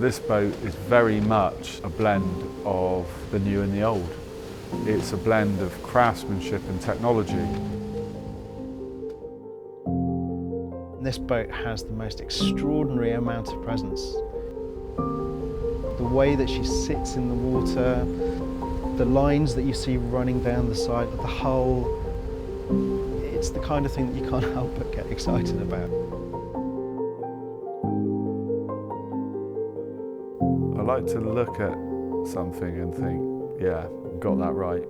This boat is very much a blend of the new and the old. It's a blend of craftsmanship and technology. This boat has the most extraordinary amount of presence. The way that she sits in the water, the lines that you see running down the side of the hull, it's the kind of thing that you can't help but get excited about. I like to look at something and think, yeah, got that right.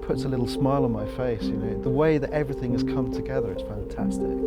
Puts a little smile on my face, you know. The way that everything has come together is fantastic.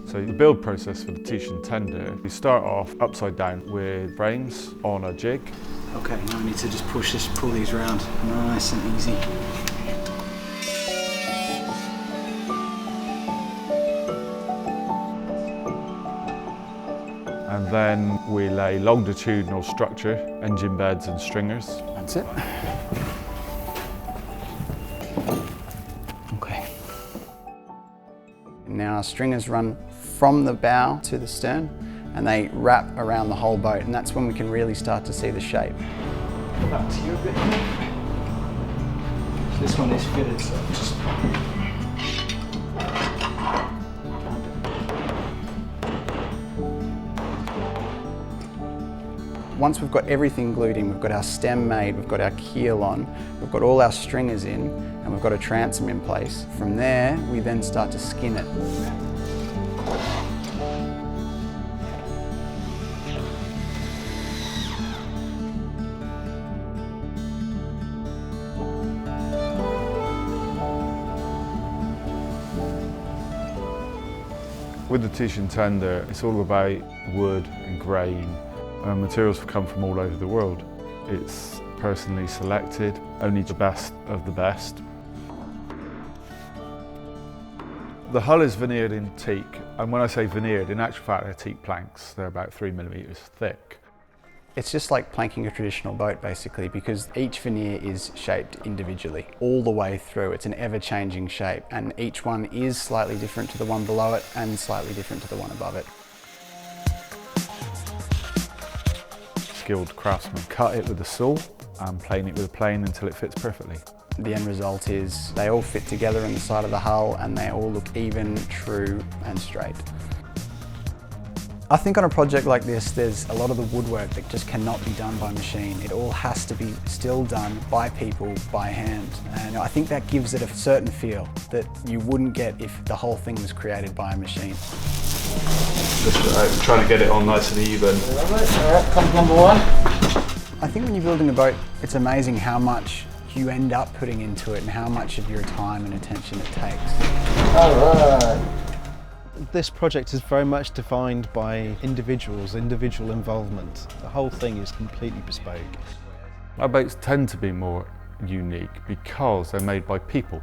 So the build process for the Titian Tender, we start off upside down with frames on a jig. Okay, now I need to just pull these around nice and easy. And then we lay longitudinal structure, engine beds and stringers. That's it. Okay. Now our stringers run from the bow to the stern and they wrap around the whole boat, and that's when we can really start to see the shape. Go back to you a bit here. So this one is fitted, so just once we've got everything glued in, we've got our stem made, we've got our keel on, we've got all our stringers in, and we've got a transom in place. From there, we then start to skin it. With the Titian Tender, it's all about wood and grain. Materials have come from all over the world. It's personally selected, only the best of the best. The hull is veneered in teak, and when I say veneered, in actual fact they're teak planks. They're about 3 millimeters thick. It's just like planking a traditional boat basically, because each veneer is shaped individually all the way through. It's an ever-changing shape, and each one is slightly different to the one below it and slightly different to the one above it. Skilled craftsmen cut it with a saw and plane it with a plane until it fits perfectly. The end result is they all fit together in the side of the hull and they all look even, true and straight. I think on a project like this, there's a lot of the woodwork that just cannot be done by machine. It all has to be still done by people, by hand. And I think that gives it a certain feel that you wouldn't get if the whole thing was created by a machine. Just trying to get it on nice and even. Alright, come number one. I think when you're building a boat, it's amazing how much you end up putting into it and how much of your time and attention it takes. Alright. This project is very much defined by individuals, individual involvement. The whole thing is completely bespoke. Our boats tend to be more unique because they're made by people.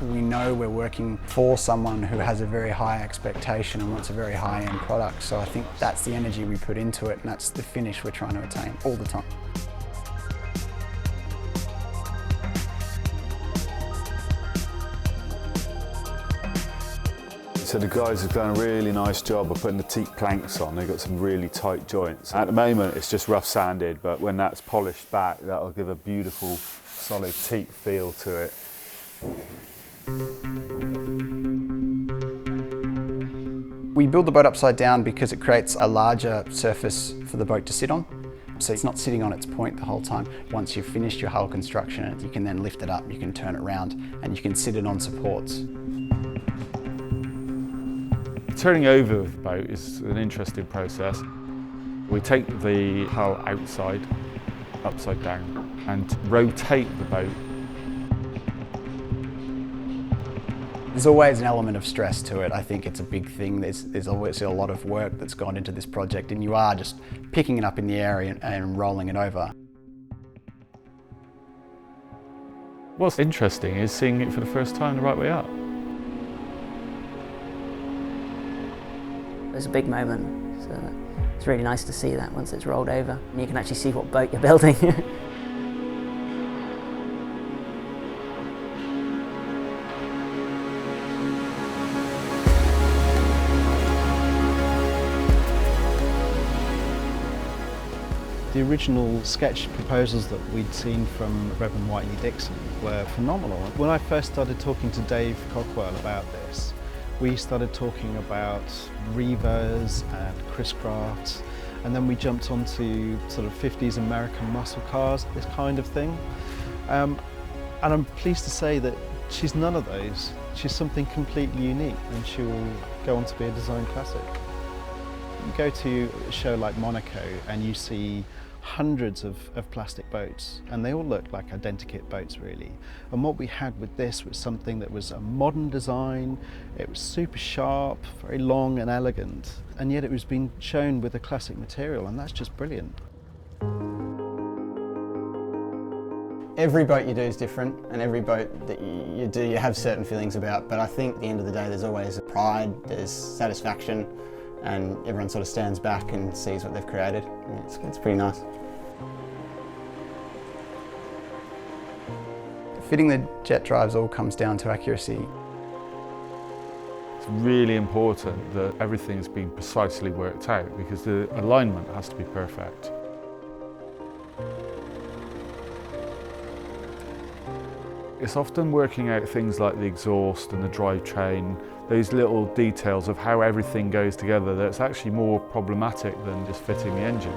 We know we're working for someone who has a very high expectation and wants a very high-end product, so I think that's the energy we put into it and that's the finish we're trying to attain all the time. So the guys have done a really nice job of putting the teak planks on. They've got some really tight joints. At the moment it's just rough sanded, but when that's polished back, that'll give a beautiful solid teak feel to it. We build the boat upside down because it creates a larger surface for the boat to sit on. So it's not sitting on its point the whole time. Once you've finished your hull construction, you can then lift it up, you can turn it around, and you can sit it on supports. Turning over the boat is an interesting process. We take the hull outside, upside down, and rotate the boat. There's always an element of stress to it. I think it's a big thing. There's always a lot of work that's gone into this project, and you are just picking it up in the air and rolling it over. What's interesting is seeing it for the first time the right way up. was a big moment. So it's really nice to see that once it's rolled over and you can actually see what boat you're building. The original sketch proposals that we'd seen from Reverend Whiteley Dixon were phenomenal. When I first started talking to Dave Cockwell about this, we started talking about revers and Chris Crafts, and then we jumped onto sort of 50s American muscle cars, this kind of thing. And I'm pleased to say that she's none of those. She's something completely unique, and she will go on to be a design classic. You go to a show like Monaco and you see hundreds of plastic boats, and they all look like identikit boats really. And what we had with this was something that was a modern design. It was super sharp, very long and elegant, and yet it was being shown with a classic material, and that's just brilliant. Every boat you do is different, and every boat that you do you have certain feelings about, but I think at the end of the day there's always a pride, there's satisfaction, and everyone sort of stands back and sees what they've created. It's pretty nice. Fitting the jet drives all comes down to accuracy. It's really important that everything's been precisely worked out because the alignment has to be perfect. It's often working out things like the exhaust and the drivetrain, those little details of how everything goes together that's actually more problematic than just fitting the engine.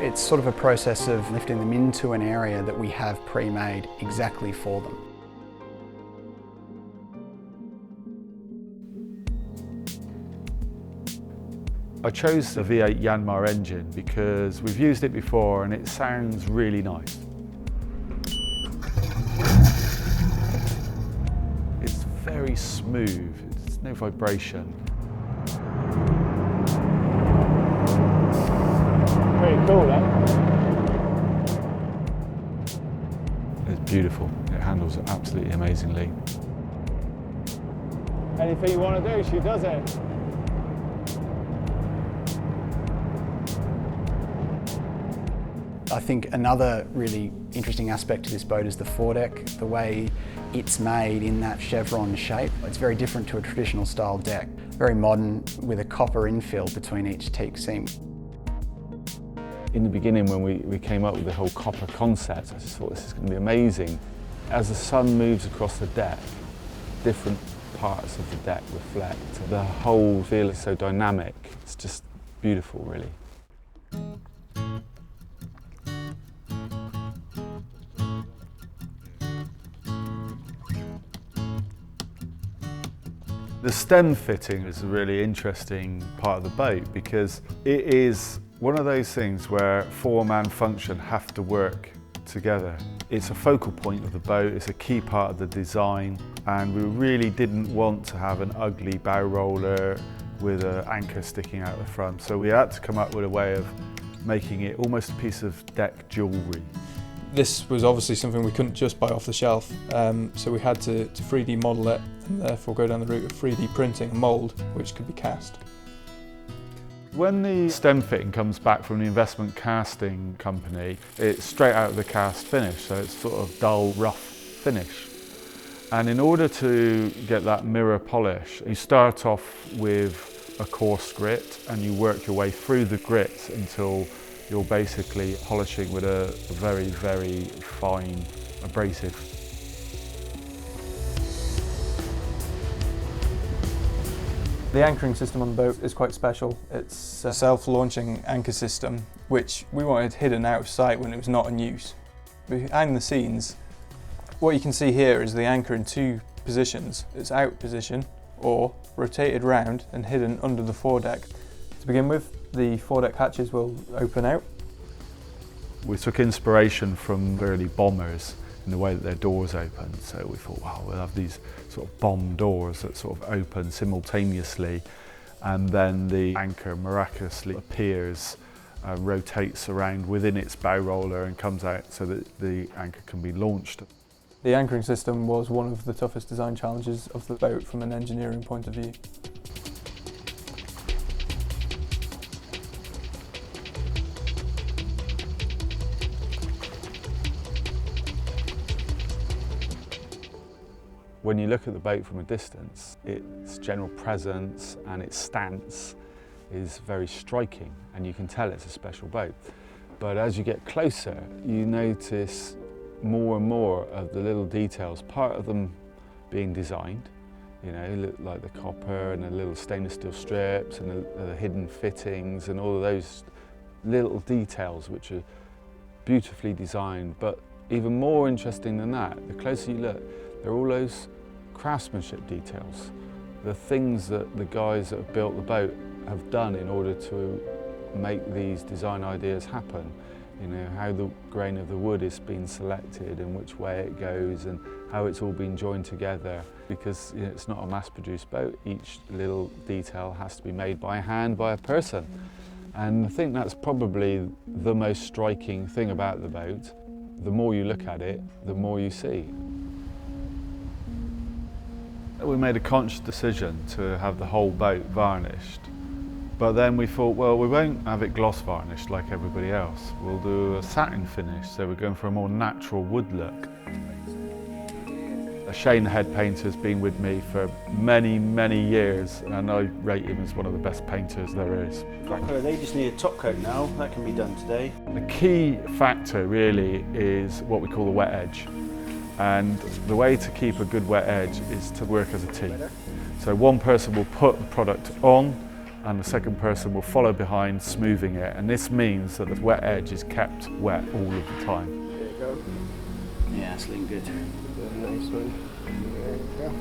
It's sort of a process of lifting them into an area that we have pre-made exactly for them. I chose the V8 Yanmar engine because we've used it before and it sounds really nice. It's very smooth, there's no vibration. Pretty cool, that. It's beautiful, it handles it absolutely amazingly. Anything you want to do, she does it. I think another really interesting aspect to this boat is the foredeck, the way it's made in that chevron shape. It's very different to a traditional style deck. Very modern with a copper infill between each teak seam. In the beginning when we came up with the whole copper concept, I just thought this is going to be amazing. As the sun moves across the deck, different parts of the deck reflect. The whole feel is so dynamic, it's just beautiful really. The stem fitting is a really interesting part of the boat because it is one of those things where form and function have to work together. It's a focal point of the boat, it's a key part of the design, and we really didn't want to have an ugly bow roller with an anchor sticking out the front. So we had to come up with a way of making it almost a piece of deck jewellery. This was obviously something we couldn't just buy off the shelf, so we had to 3D model it and therefore go down the route of 3D printing a mould which could be cast. When the stem fitting comes back from the investment casting company, it's straight out of the cast finish, so it's sort of dull, rough finish. And in order to get that mirror polish, you start off with a coarse grit and you work your way through the grit until you're basically polishing with a very, very fine abrasive. The anchoring system on the boat is quite special. It's a self-launching anchor system which we wanted hidden out of sight when it was not in use. Behind the scenes, what you can see here is the anchor in two positions. It's out position or rotated round and hidden under the foredeck. To begin with, the foredeck hatches will open out. We took inspiration from early bombers in the way that their doors open. So we thought, wow, we'll have these sort of bomb doors that sort of open simultaneously, and then the anchor miraculously appears, rotates around within its bow roller and comes out so that the anchor can be launched. The anchoring system was one of the toughest design challenges of the boat from an engineering point of view. When you look at the boat from a distance, its general presence and its stance is very striking, and you can tell it's a special boat. But as you get closer, you notice more and more of the little details, part of them being designed, you know, like the copper and the little stainless steel strips and the hidden fittings and all of those little details which are beautifully designed. But even more interesting than that, the closer you look, there are all those craftsmanship details, the things that the guys that have built the boat have done in order to make these design ideas happen. You know, how the grain of the wood is being selected and which way it goes and how it's all been joined together. Because you know, it's not a mass-produced boat, each little detail has to be made by hand by a person. And I think that's probably the most striking thing about the boat. The more you look at it, the more you see. We made a conscious decision to have the whole boat varnished. But then we thought, well, we won't have it gloss varnished like everybody else. We'll do a satin finish, so we're going for a more natural wood look. Shane, the head painter, has been with me for many, many years, and I rate him as one of the best painters there is. They just need a top coat now. That can be done today. The key factor really is what we call the wet edge. And the way to keep a good wet edge is to work as a team. So one person will put the product on and the second person will follow behind, smoothing it. And this means that the wet edge is kept wet all of the time. There you go. Yeah, it's looking good. Nice one. There you go.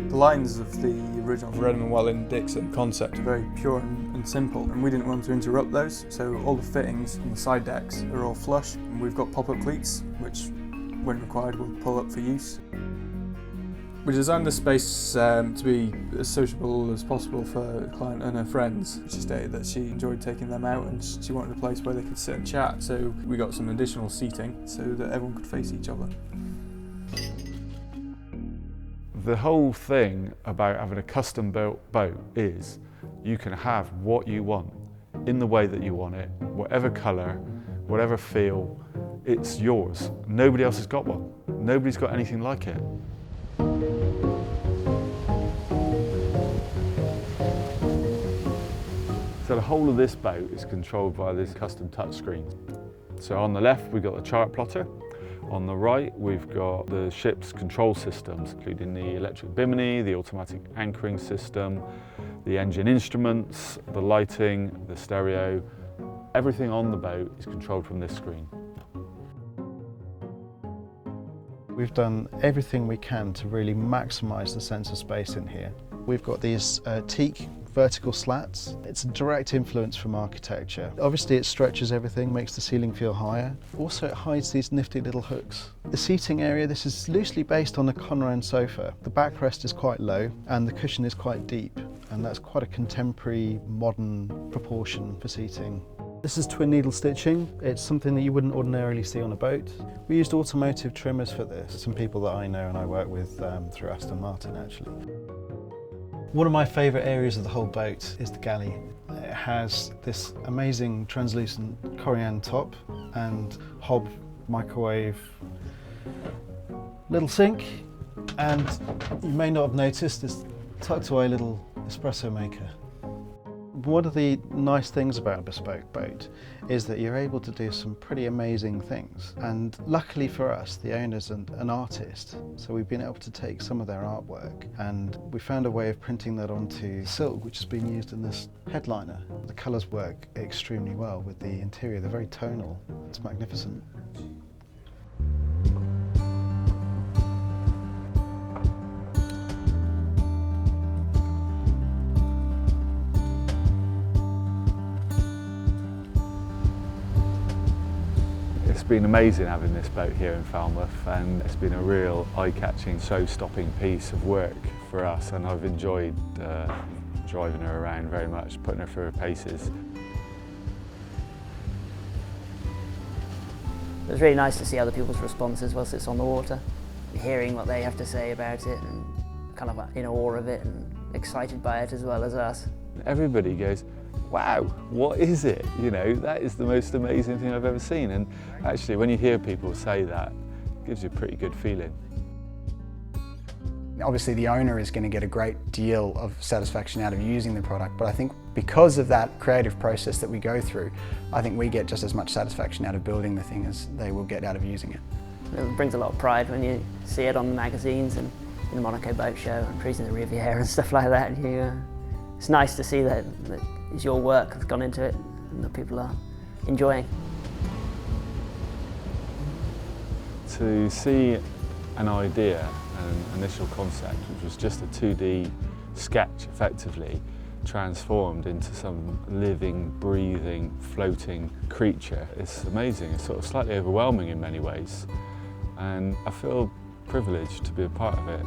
The lines of the original Redmond Welling Dixon concept are very pure and simple, and we didn't want to interrupt those, so all the fittings on the side decks are all flush, and we've got pop-up cleats, which, when required, will pull up for use. We designed the space to be as sociable as possible for the client and her friends. She stated that she enjoyed taking them out and she wanted a place where they could sit and chat, so we got some additional seating so that everyone could face each other. The whole thing about having a custom built boat is you can have what you want in the way that you want it, whatever colour, whatever feel, it's yours. Nobody else has got one. Nobody's got anything like it. So the whole of this boat is controlled by this custom touchscreen. So on the left we've got the chart plotter. On the right we've got the ship's control systems, including the electric bimini, the automatic anchoring system, the engine instruments, the lighting, the stereo. Everything on the boat is controlled from this screen. We've done everything we can to really maximise the sense of space in here. We've got these teak vertical slats. It's a direct influence from architecture. Obviously it stretches everything, makes the ceiling feel higher. Also it hides these nifty little hooks. The seating area, this is loosely based on a Conran sofa. The backrest is quite low and the cushion is quite deep, and that's quite a contemporary, modern proportion for seating. This is twin needle stitching. It's something that you wouldn't ordinarily see on a boat. We used automotive trimmers for this. Some people that I know and I work with through Aston Martin actually. One of my favourite areas of the whole boat is the galley. It has this amazing translucent corian top and hob microwave little sink, and you may not have noticed this tucked away little espresso maker. One of the nice things about a bespoke boat is that you're able to do some pretty amazing things, and luckily for us the owner's an artist, so we've been able to take some of their artwork and we found a way of printing that onto silk, which has been used in this headliner. The colours work extremely well with the interior, they're very tonal, it's magnificent. It's been amazing having this boat here in Falmouth, and it's been a real eye-catching, show-stopping piece of work for us, and I've enjoyed driving her around very much, putting her through her paces. It was really nice to see other people's responses whilst it's on the water, hearing what they have to say about it and kind of in awe of it and excited by it as well as us. Everybody goes, wow, what is it? You know, that is the most amazing thing I've ever seen. And actually, when you hear people say that, it gives you a pretty good feeling. Obviously the owner is going to get a great deal of satisfaction out of using the product, but I think because of that creative process that we go through, I think we get just as much satisfaction out of building the thing as they will get out of using it. It brings a lot of pride when you see it on the magazines and in the Monaco Boat Show and Cruising the Riviera and stuff like that. It's nice to see that it's your work that's gone into it and that people are enjoying. To see an idea, an initial concept, which was just a 2D sketch effectively, transformed into some living, breathing, floating creature, it's amazing. It's sort of slightly overwhelming in many ways, and I feel privileged to be a part of it.